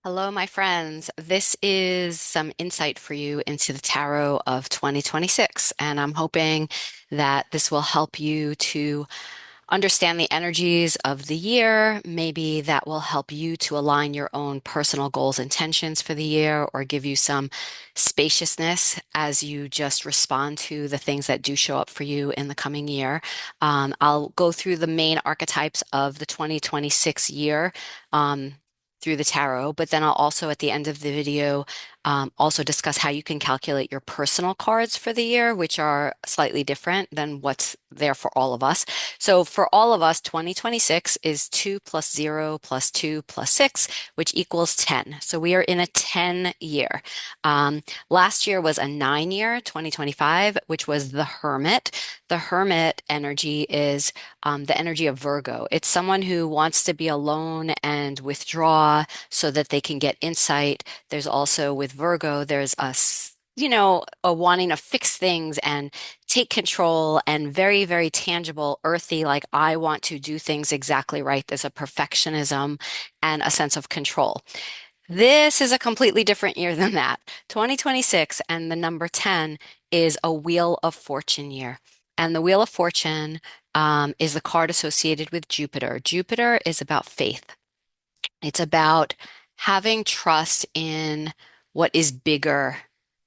Hello, my friends. This is some insight for you into the tarot of 2026, and I'm hoping that this will help you to understand the energies of the year. Maybe that will help you to align your own personal goals and intentions for the year, or give you some spaciousness as you just respond to the things that do show up for you in the coming year. I'll go through the main archetypes of the 2026 year. Through the tarot, but then I'll also at the end of the video also discuss how you can calculate your personal cards for the year, which are slightly different than what's there for all of us. So for all of us, 2026 is 2 plus 0 plus 2 plus 6, which equals 10. So we are in a 10 year. Last year was a 9 year, 2025, which was the Hermit. The Hermit energy is the energy of Virgo. It's someone who wants to be alone and withdraw so that they can get insight. There's also with Virgo, there's a wanting to fix things and take control and very, very tangible, earthy, like I want to do things exactly right. There's a perfectionism and a sense of control. This is a completely different year than that. 2026 and the number 10 is a Wheel of Fortune year. And the Wheel of Fortune is the card associated with Jupiter. Jupiter is about faith. It's about having trust in what is bigger,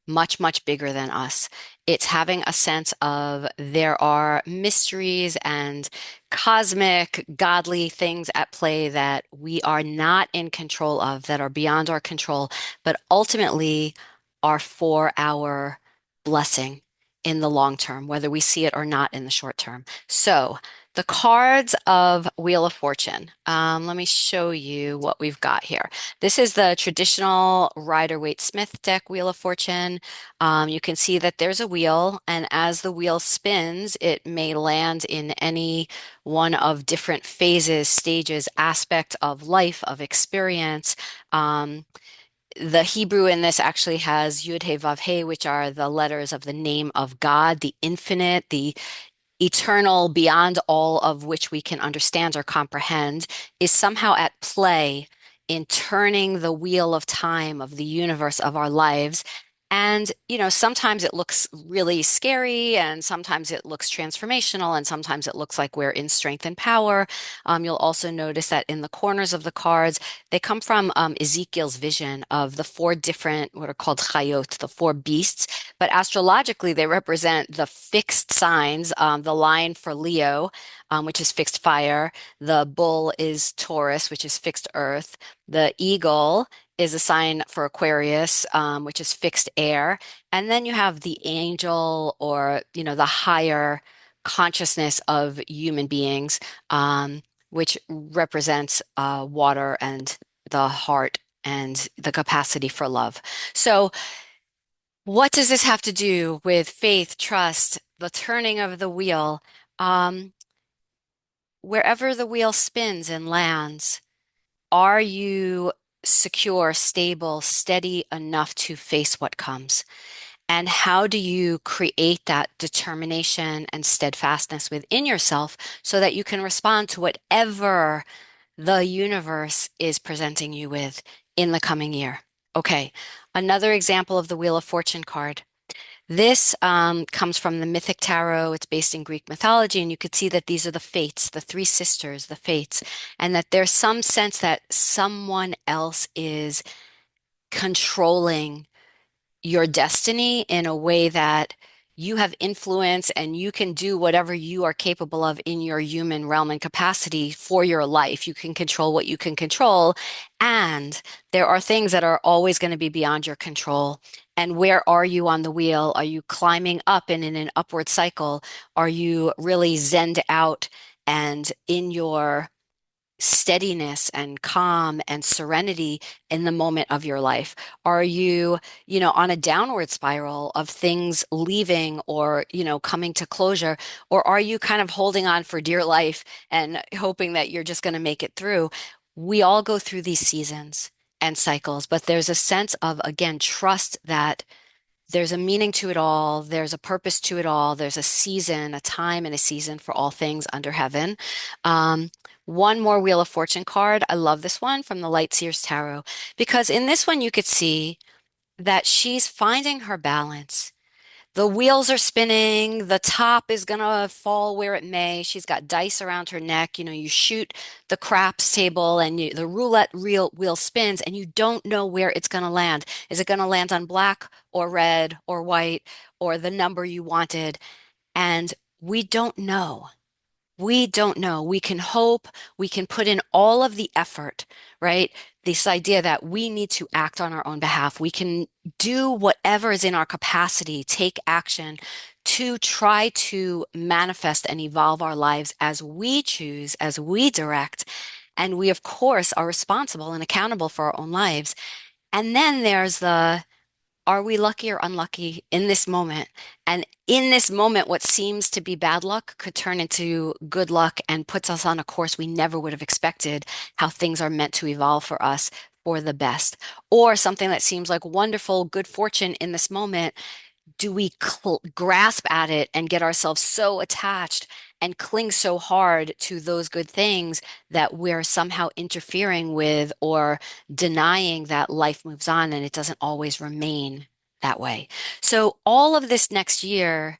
much, much bigger than us. It's having a sense of there are mysteries and cosmic, godly things at play that we are not in control of, that are beyond our control, but ultimately are for our blessing in the long term, whether we see it or not in the short term. So, the cards of Wheel of Fortune. Let me show you what we've got here. This is the traditional Rider-Waite-Smith deck Wheel of Fortune. You can see that there's a wheel, and as the wheel spins, it may land in any one of different phases, stages, aspect of life, of experience. The Hebrew in this actually has Yud He Vav He, which are the letters of the name of God, the infinite, the eternal, beyond all of which we can understand or comprehend, is somehow at play in turning the wheel of time of the universe of our lives. And, sometimes it looks really scary, and sometimes it looks transformational, and sometimes it looks like we're in strength and power. You'll also notice that in the corners of the cards, they come from Ezekiel's vision of the four different, what are called chayot, the four beasts. But astrologically, they represent the fixed signs. The lion for Leo, which is fixed fire. The bull is Taurus, which is fixed earth. The eagle is a sign for Aquarius, which is fixed air. And then you have the angel, or, the higher consciousness of human beings, which represents water and the heart and the capacity for love. So, what does this have to do with faith, trust, the turning of the wheel? Um, Wherever the wheel spins and lands, are you secure, stable, steady enough to face what comes? And how do you create that determination and steadfastness within yourself so that you can respond to whatever the universe is presenting you with in the coming year? Okay, another example of the Wheel of Fortune card. This comes from the Mythic Tarot. It's based in Greek mythology, and you could see that these are the fates, the three sisters, the fates, and that there's some sense that someone else is controlling your destiny in a way that you have influence and you can do whatever you are capable of in your human realm and capacity for your life. You can control what you can control. And there are things that are always going to be beyond your control. And where are you on the wheel? Are you climbing up and in an upward cycle? Are you really zenned out and in your steadiness and calm and serenity in the moment of your life? Are you, on a downward spiral of things leaving or, coming to closure? Or are you kind of holding on for dear life and hoping that you're just going to make it through? We all go through these seasons and cycles, but there's a sense of, again, trust that there's a meaning to it all. There's a purpose to it all. There's a season, a time and a season for all things under heaven. Um, One more Wheel of Fortune card. I love this one from the Light Seers Tarot because in this one you could see that she's finding her balance. The wheels are spinning. The top is gonna fall where it may. She's got dice around her neck. You shoot the craps table and the roulette wheel spins and you don't know where it's gonna land. Is it gonna land on black or red or white or the number you wanted? And we don't know. We don't know. We can hope, we can put in all of the effort, right? This idea that we need to act on our own behalf. We can do whatever is in our capacity, take action to try to manifest and evolve our lives as we choose, as we direct. And we, of course, are responsible and accountable for our own lives. And then there's the are we lucky or unlucky in this moment? And in this moment, what seems to be bad luck could turn into good luck and puts us on a course we never would have expected, how things are meant to evolve for us for the best. Or something that seems like wonderful, good fortune in this moment, do we grasp at it and get ourselves so attached and cling so hard to those good things that we're somehow interfering with or denying that life moves on and it doesn't always remain that way. So, all of this next year,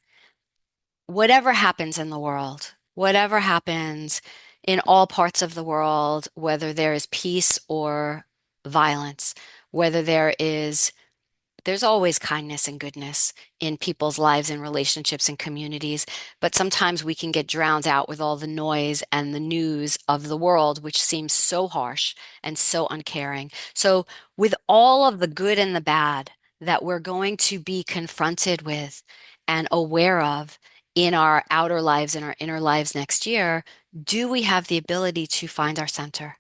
whatever happens in the world, whatever happens in all parts of the world, whether there is peace or violence, whether there's always kindness and goodness in people's lives and relationships and communities, but sometimes we can get drowned out with all the noise and the news of the world, which seems so harsh and so uncaring. So, with all of the good and the bad that we're going to be confronted with and aware of in our outer lives and our inner lives next year, do we have the ability to find our center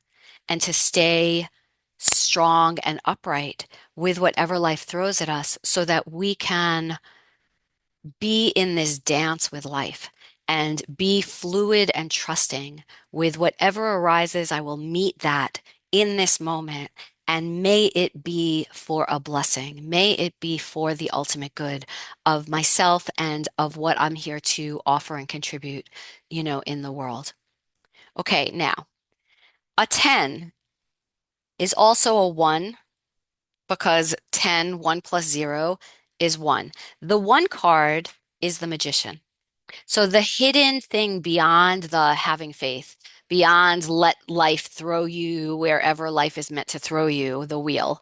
and to stay strong and upright with whatever life throws at us so that we can be in this dance with life and be fluid and trusting with whatever arises. I will meet that in this moment. And may it be for a blessing. May it be for the ultimate good of myself and of what I'm here to offer and contribute, in the world. Okay, now a 10 is also a one because 10, 1 plus 0 is 1. The one card is the magician. So the hidden thing beyond the having faith, beyond let life throw you wherever life is meant to throw you, the wheel,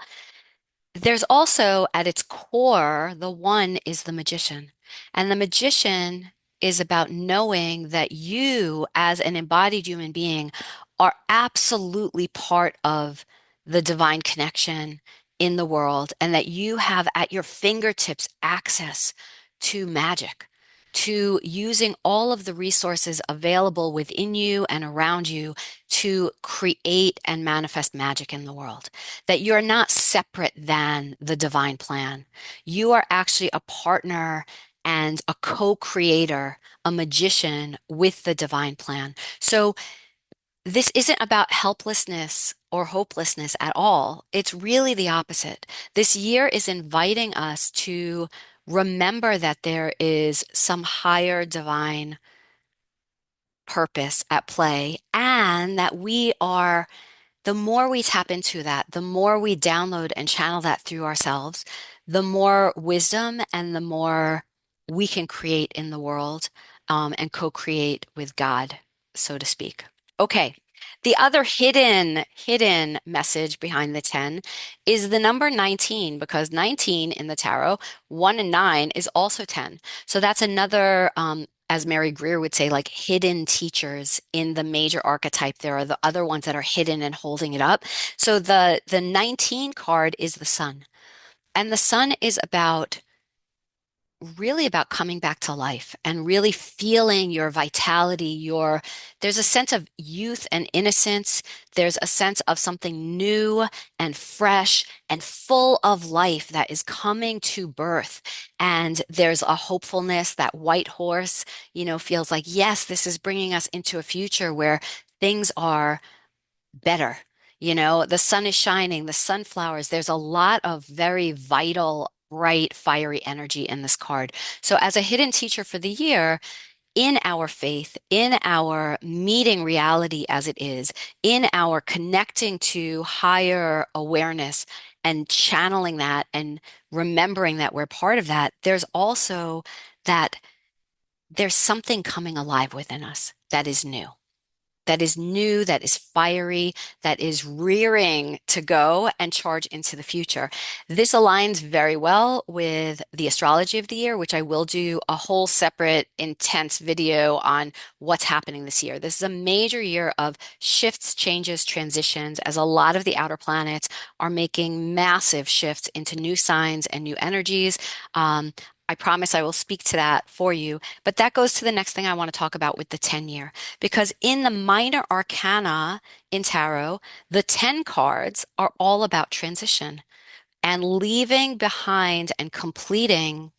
there's also at its core, the one is the magician. And the magician is about knowing that you, as an embodied human being, are absolutely part of the divine connection in the world, and that you have at your fingertips access to magic, to using all of the resources available within you and around you to create and manifest magic in the world, that you're not separate than the divine plan. You are actually a partner and a co-creator, a magician with the divine plan. So this isn't about helplessness or hopelessness at all. It's really the opposite. This year is inviting us to remember that there is some higher divine purpose at play and that we are the more we tap into that, the more we download and channel that through ourselves, the more wisdom and the more we can create in the world and co-create with God, so to speak. Okay. The other hidden message behind the 10 is the number 19, because 19 in the tarot, 1 and 9 is also 10. So that's another as Mary Greer would say, like hidden teachers in the major archetype. There are the other ones that are hidden and holding it up. So the 19 card is the sun. And the sun is about really about coming back to life and really feeling your vitality, there's a sense of youth and innocence. There's a sense of something new and fresh and full of life that is coming to birth. And there's a hopefulness. That white horse, feels like, yes, this is bringing us into a future where things are better. The sun is shining, the sunflowers. There's a lot of very vital, bright, fiery energy in this card. So, as a hidden teacher for the year, in our faith, in our meeting reality as it is, in our connecting to higher awareness and channeling that and remembering that we're part of that, there's also that there's something coming alive within us that is new, that is fiery, that is rearing to go and charge into the future. This aligns very well with the astrology of the year, which I will do a whole separate intense video on what's happening this year. This is a major year of shifts, changes, transitions, as a lot of the outer planets are making massive shifts into new signs and new energies. I promise I will speak to that for you. But that goes to the next thing I want to talk about with the 10 year. Because in the minor arcana in tarot, the 10 cards are all about transition and leaving behind and completing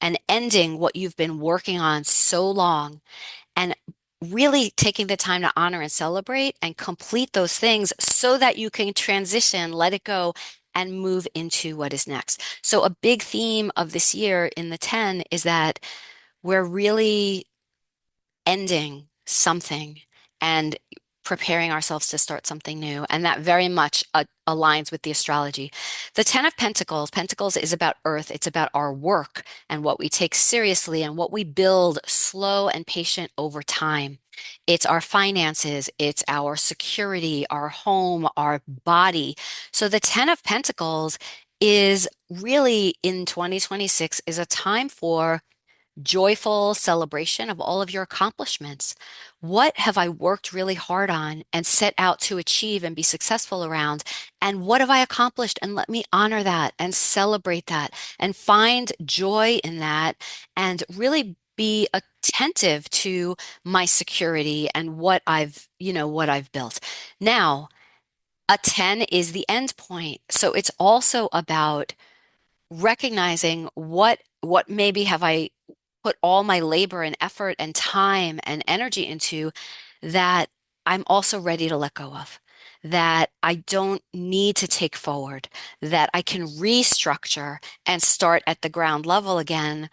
and ending what you've been working on so long and really taking the time to honor and celebrate and complete those things so that you can transition, let it go, and move into what is next. So a big theme of this year in the 10 is that we're really ending something and preparing ourselves to start something new. And that very much aligns with the astrology. The Ten of Pentacles, Pentacles is about earth. It's about our work and what we take seriously and what we build slow and patient over time. It's our finances, it's our security, our home, our body. So the Ten of Pentacles is really in 2026 is a time for joyful celebration of all of your accomplishments. What have I worked really hard on and set out to achieve and be successful around? And what have I accomplished? And let me honor that and celebrate that and find joy in that and really be attentive to my security and what I've built. Now, a 10 is the end point. So it's also about recognizing what maybe have I put all my labor and effort and time and energy into that I'm also ready to let go of, that I don't need to take forward, that I can restructure and start at the ground level again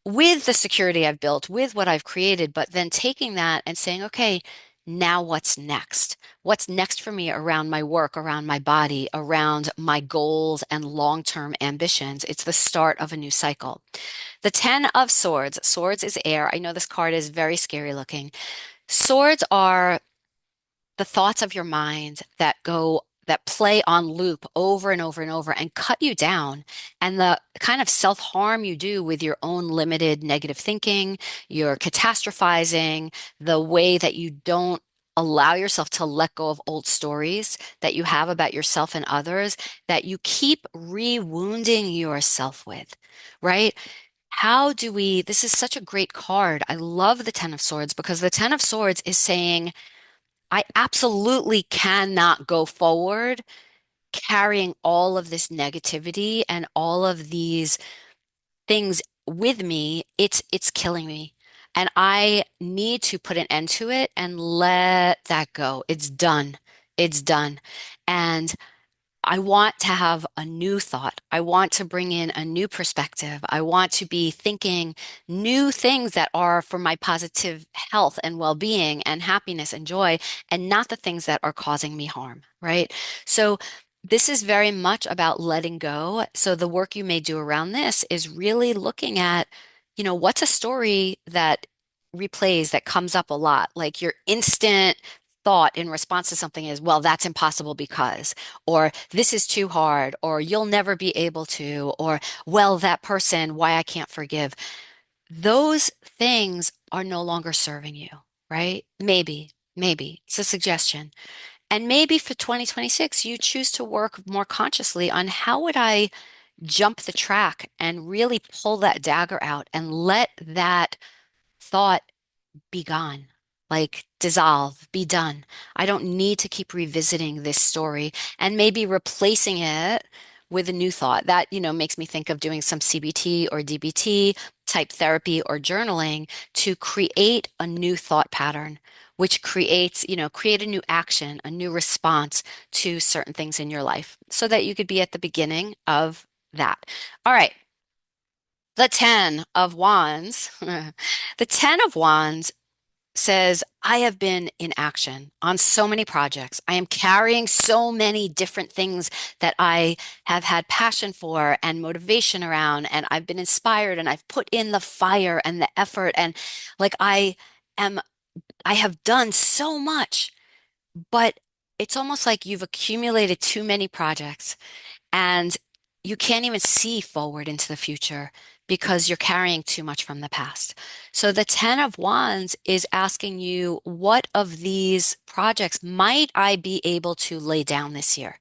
with the security I've built, with what I've created, but then taking that and saying, okay, now what's next? What's next for me around my work, around my body, around my goals and long-term ambitions? It's the start of a new cycle. The 10 of Swords. Swords is air. I know this card is very scary looking. Swords are the thoughts of your mind that play on loop over and over and over and cut you down, and the kind of self-harm you do with your own limited negative thinking, your catastrophizing, the way that you don't allow yourself to let go of old stories that you have about yourself and others that you keep re-wounding yourself with, right? This is such a great card. I love the Ten of Swords because the Ten of Swords is saying, I absolutely cannot go forward carrying all of this negativity and all of these things with me. It's killing me. And I need to put an end to it and let that go. It's done. It's done. And I want to have a new thought. I want to bring in a new perspective. I want to be thinking new things that are for my positive health and well-being and happiness and joy, and not the things that are causing me harm, right? So this is very much about letting go. So the work you may do around this is really looking at, what's a story that replays that comes up a lot, like your instant thought in response to something is, well, that's impossible because, or this is too hard, or you'll never be able to, or well, that person, why I can't forgive. Those things are no longer serving you, right? Maybe it's a suggestion. And maybe for 2026, you choose to work more consciously on how would I jump the track and really pull that dagger out and let that thought be gone, like dissolve, be done. I don't need to keep revisiting this story and maybe replacing it with a new thought. That, makes me think of doing some CBT or DBT type therapy or journaling to create a new thought pattern, which create a new action, a new response to certain things in your life so that you could be at the beginning of that. All right. The Ten of Wands, the Ten of Wands says, I have been in action on so many projects. I am carrying so many different things that I have had passion for and motivation around, and I've been inspired and I've put in the fire and the effort. And like am, I have done so much, but it's almost like you've accumulated too many projects and you can't even see forward into the future because you're carrying too much from the past. So the Ten of Wands is asking you, what of these projects might I be able to lay down this year?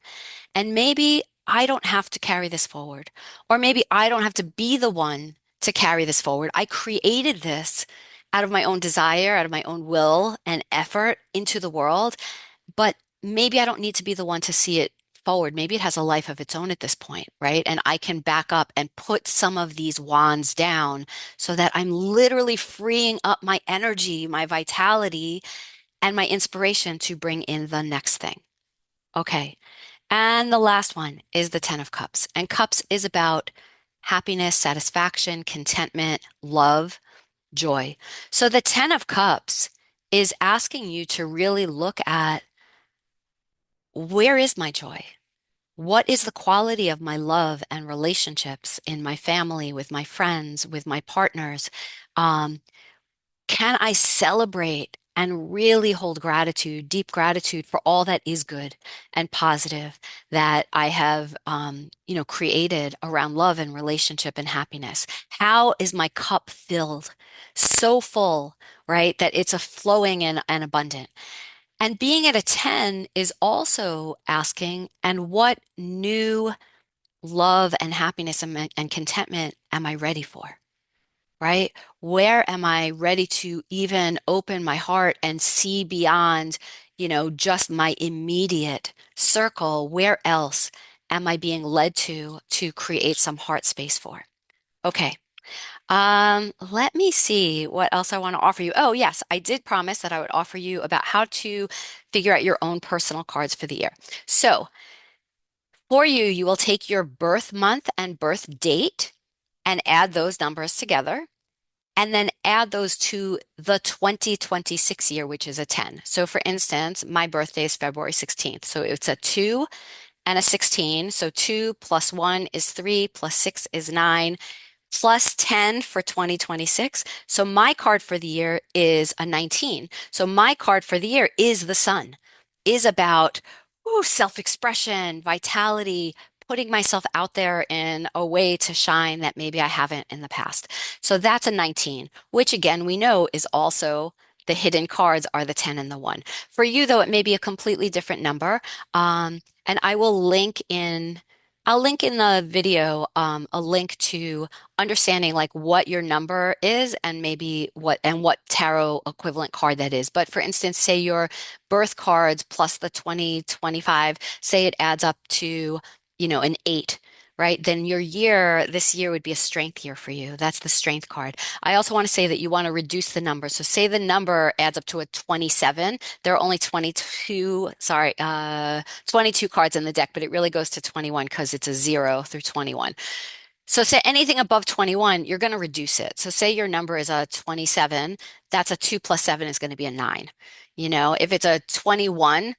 And maybe I don't have to carry this forward, or maybe I don't have to be the one to carry this forward. I created this out of my own desire, out of my own will and effort into the world, but maybe I don't need to be the one to see it forward. Maybe it has a life of its own at this point, right? And I can back up and put some of these wands down so that I'm literally freeing up my energy, my vitality, and my inspiration to bring in the next thing. Okay. And the last one is the Ten of Cups. And Cups is about happiness, satisfaction, contentment, love, joy. So the Ten of Cups is asking you to really look at, where is my joy? What is the quality of my love and relationships in my family, with my friends, with my partners? Um, can I celebrate and really hold gratitude, deep gratitude for all that is good and positive that I have, created around love and relationship and happiness? How is my cup filled? So full, right? That it's a flowing and abundant. And being at a 10 is also asking, and what new love and happiness and contentment am I ready for? Right? Where am I ready to even open my heart and see beyond, just my immediate circle? Where else am I being led to create some heart space for? Okay. Let me see what else I want to offer you. Oh, yes, I did promise that I would offer you about how to figure out your own personal cards for the year. So, for you, you will take your birth month and birth date and add those numbers together, and then add those to the 2026 year, which is a 10. So, for instance, my birthday is February 16th. So, it's a 2 and a 16. So, 2 plus 1 is 3, plus 6 is 9, plus 10 for 2026. So my card for the year is a 19. So my card for the year is the sun, is about self-expression, vitality, putting myself out there in a way to shine that maybe I haven't in the past. So that's a 19, which again, we know is also the hidden cards are the 10 and the 1. For you, though, it may be a completely different number. And I'll link in the video a link to understanding like what your number is and maybe what tarot equivalent card that is. But for instance, say your birth cards plus the 2025, say it adds up to, an 8. Right? Then this year would be a strength year for you. That's the strength card. I also want to say that you want to reduce the number. So say the number adds up to a 27. There are only 22 cards in the deck, but it really goes to 21 because it's a 0 through 21. So say anything above 21, you're going to reduce it. So say your number is a 27, that's a 2 plus 7 is going to be a 9. If it's a 21,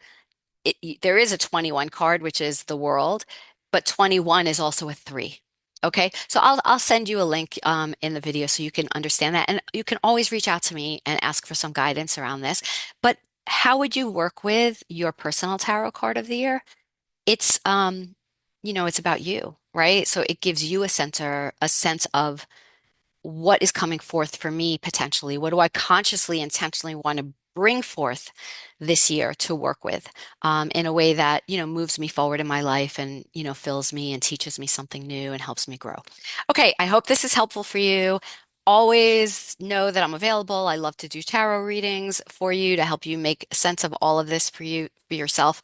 there is a 21 card, which is the world, but 21 is also a 3. Okay, so I'll send you a link in the video so you can understand that, and you can always reach out to me and ask for some guidance around this. But how would you work with your personal tarot card of the year? It's it's about you, right? So it gives you a sense of what is coming forth for me potentially. What do I consciously, intentionally want to bring forth this year to work with in a way that, moves me forward in my life and, fills me and teaches me something new and helps me grow. Okay, I hope this is helpful for you. Always know that I'm available. I love to do tarot readings for you to help you make sense of all of this for yourself.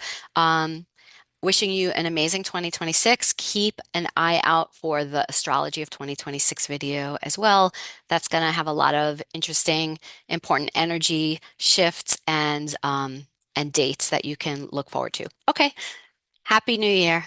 Wishing you an amazing 2026. Keep an eye out for the Astrology of 2026 video as well. That's going to have a lot of interesting, important energy shifts and dates that you can look forward to. Okay. Happy New Year.